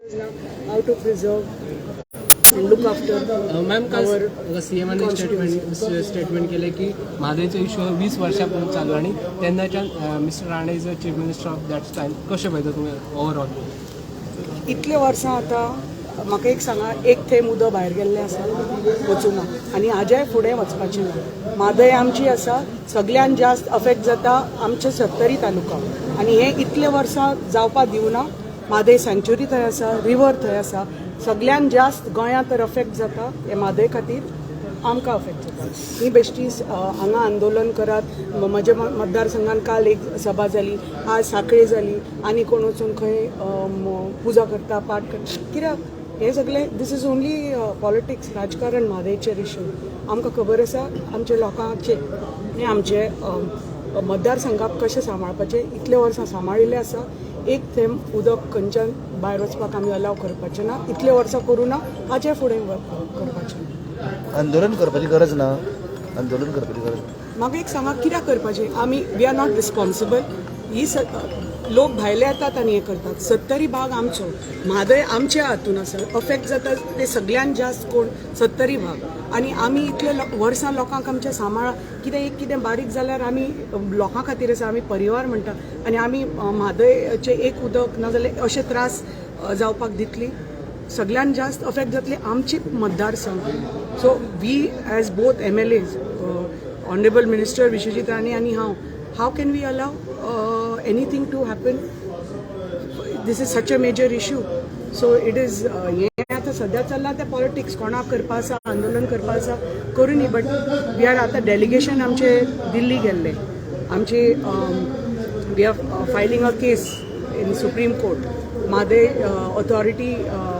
how to preserve and look after ma'am काल our सीएमाने statement केले की म्हादयचो इश्यू 20 वर्षां चालू आणि तेन्नाच्यान mister Rane is a chief minister of that time. कशें पळयता तुमी ओवरऑल? इतले वर्सां आतां म्हाका एक सांगा, एक थेंब उदक भायर गेल्लें आसा वचूना आनी हाज्याय फुडें वचपाचें ना. म्हादय आमची आसा, सगळ्यान जास्त अफेक्ट जाता आमचे 70 तालुका आनी हे इतले वर्सां जावपा दिवना. म्हादय सँच्युरी थंय आसा, रिवर थंय आसा. सगळ्यान जास्त गोंयांत तर अफेक्ट जाता हे म्हादय खातीर आमकां अफेक्ट जाता. ही बेश्टी हांगा आंदोलन करात. म्हज्या मतदारसंघान काल एक सभा जाली, आज सांखळे जाली, आनी कोण वचून खंय पुजा करता, पाठ करता. कित्याक हे सगळें दीस इज ओन्ली पॉलिटिक्स, राजकारण. म्हादयचेर इश्यू आमकां खबर आसा आमच्या लोकांचे आनी आमचे मतदारसंघाक कशें सांबाळपाचें. इतले वर्सां सांबाळिल्लें आसा. एक थेंब उदक खंयच्यान भायर वचपाक आमी अलाव करपाचें ना. इतले वर्सां करूं ना, हाचे फुडें करपाचें. आंदोलन करपाची गरज ना. आंदोलन करपाची गरज ना. म्हाका एक सांगा, कित्याक करपाचें? आमी वी आर नॉट रिस्पॉन्सिबल. ही लोक भायले येतात आनी हे करतात. 70 भाग आमचो, म्हादय आमच्या हातून आसा. अफेक्ट जाता ते सगळ्यान जास्त कोण? 70 भाग. आनी आमी इतले वर्सां लोकांक आमच्या सांबाळा. कितें बारीक जाल्यार आमी लोकां खातीर आसा. आमी परिवार म्हणटा आनी आमी म्हादयचे एक उदक ना जाल्यार अशे त्रास जावपाक दितली. सगळ्यान जास्त अफेक्ट जातले आमची मतदारसंघ. So we as both MLAs, honourable minister Vishwajit Rane आनी हांव, how can we allow anything to happen? This is such a major issue. So it is हे आतां सद्या चल्ला ते पॉलिटिक्स. कोणाक करपा आसा, आंदोलन करपा आसा, करूं न्ही. बट वी आर आतां डेलिगेशन आमचे दिल्ली गेल्ले. आमचे we are filing a case in supreme court. Mhadei authority,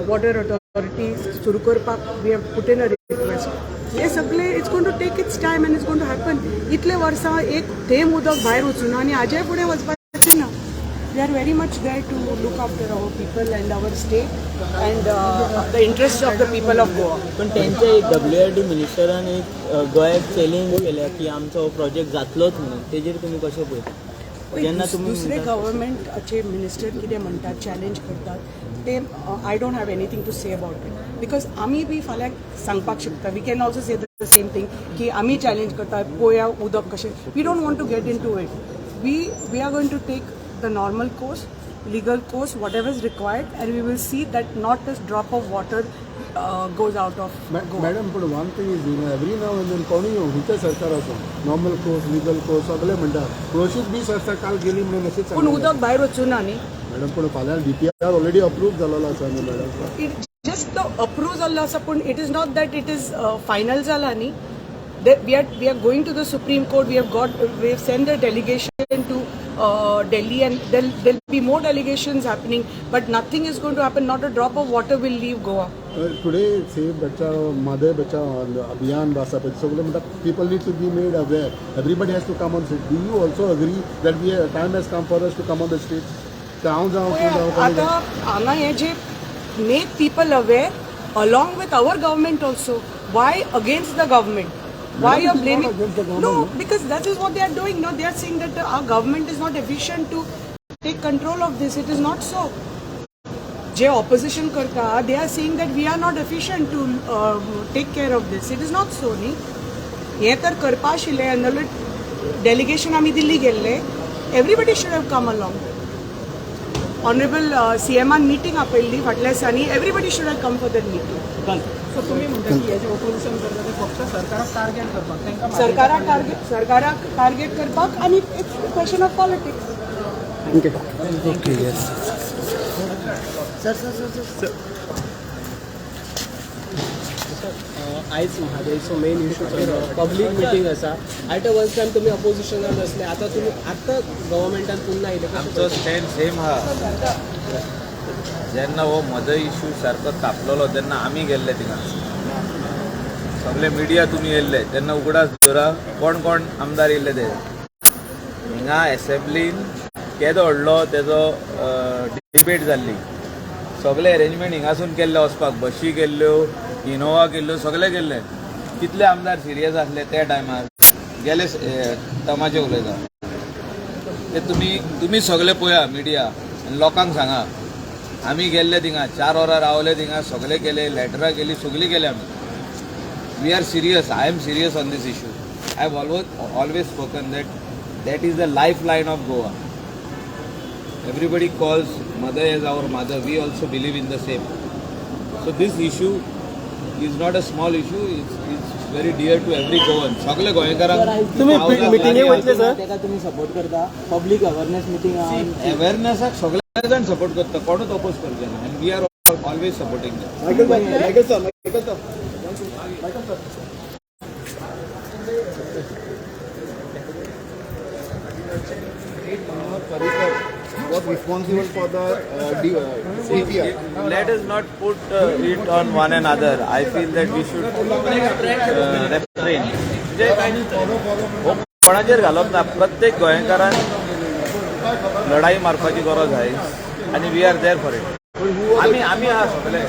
water authority सुरू करपाक we have put in a request. हे सगळे it's going to take its time and it's going to happen. इतले वर्सां एक थेंब उदक भायर वचूना आनी हाजे फुडें वचपाचें ना. We are very much there to look after our people and our state and the interests of the people of Goa. पण त्यांचे WRD मिनिस्टरान एक गोंयाक चॅलेंज केल्या की आमचो प्रोजेक्ट जातलोच म्हणून. तेजेर तुमी कशें पळयता? जेन्ना तुमी दुसरे गव्हर्मेंटाचे मिनिस्टर कितें म्हणटात, चॅलेंज करतात, ते I don't have anything to say about it. Because आमी बी फाल्यां सांगपाक शकता. We can also say the same thing की आमी चॅलेंज करतात, पळोवया उदक कशें. We don't want to get into it. We are going to take the normal course, legal course, whatever is required, and we will see that not a drop of water goes out of Goa. Madam, but one thing is, every now and then कोणी हुंचे सरकार आसा, normal course, legal course सगळे म्हणटात. Process बी सरकार काल गेली म्हणून अशें पूण उदक भायर वचूना न्ही. मॅडम, पण फाल्यां DPR ऑलरेडी अप्रूव्ह जालेलो आसा न्ही मॅडम. इट जस्ट अप्रूव्ह जाल्लो आसा, पूण it is not that it is final जाला न्ही. We are going to the Supreme Court. We have sent a delegation to Delhi, and there'll be more delegations happening. But nothing is going to happen. Not a drop of water will leave Goa. Today, Save Bachao, Mother Bachao Abhiyan Basa, so people need to be made aware. Everybody has to come on street. Do you also agree that time has come for us to come on the street? Ata हांगा हे जे make people aware along with our government also. Why against the government? Why you are blaming? No, because that is what they are doing. No, they are saying that our government is not efficient to take control of this. It is not so. जे opposition करता, they are saying that we are not efficient to take care of this. It is not so, न्ही. हे तर करपा आशिल्लें. आनी delegation आमी दिल्ली गेल्ले. Everybody should have come along. Honorable CM meeting आपयल्ली फाटल्या दिसांनी. Everybody should have come for that meeting. So तुम्ही म्हणता की हेजे ऑपोजिशन करता ते फक्त सरकाराक टार्गेट करपाक, तांकां सरकाराक टार्गेट करपाक, आनी it's question of politics. Okay, yes. Sir आयज म्हादयचो मेन इश्यू पब्लीक मिटींग आसा. ॲट अ वन टायम तुमी अपोजिशनान आसले, आतां तुमी आतां गव्हर्मेंटान पुन्हा आयले. आमचो स्टँड सेम आहा. जेन्ना हो म्हादय इश्यू सारको तापलेलो तेन्ना आमी गेल्ले थिंगा. सगळे मिडिया तुमी येयल्ले तेन्ना उगडास धरा कोण कोण आमदार येयल्ले ते हिंगा एसेंब्लीन केदो व्हडलो तेजो डिबेट जाल्ली. सगळे अरेंजमेंट हिंगासून केल्ले वचपाक. बशी केल्ल्यो, इनोवा केल्ल्यो, सगळे केल्ले. कितले आमदार सिरियस आसले त्या टायमार गेले तमाचे उलयता ते तुमी सगळे पळया मिडिया आनी लोकांक सांगा. आमी गेल्ले थिंगा 4 वरां रावले थिंगा सगळे केले लेटरां केली सगळी केले आमी we are serious I am serious on this issue I have always spoken that is the lifeline of Goa. Everybody calls mother as our mother. We also believe in the same. So this issue is not a small issue. It's very dear to every Goan. सगळे गोंयकारांक तुम्ही मिटिंगेक वयतले sir तेका तुम्ही support करता public awareness meeting अवेअरनेसाक सगळे जाण support करता कोणूच अपोज करचे ना and we are always supporting them. was responsible for the DPR. Let us not put it on one another. I feel that we should refrain. म्हणजे कोणाचेर घालप ना प्रत्येक गोंयकारान लढाई मारपाची गरज आहे आणि we are there for it आम्ही आहा सगळे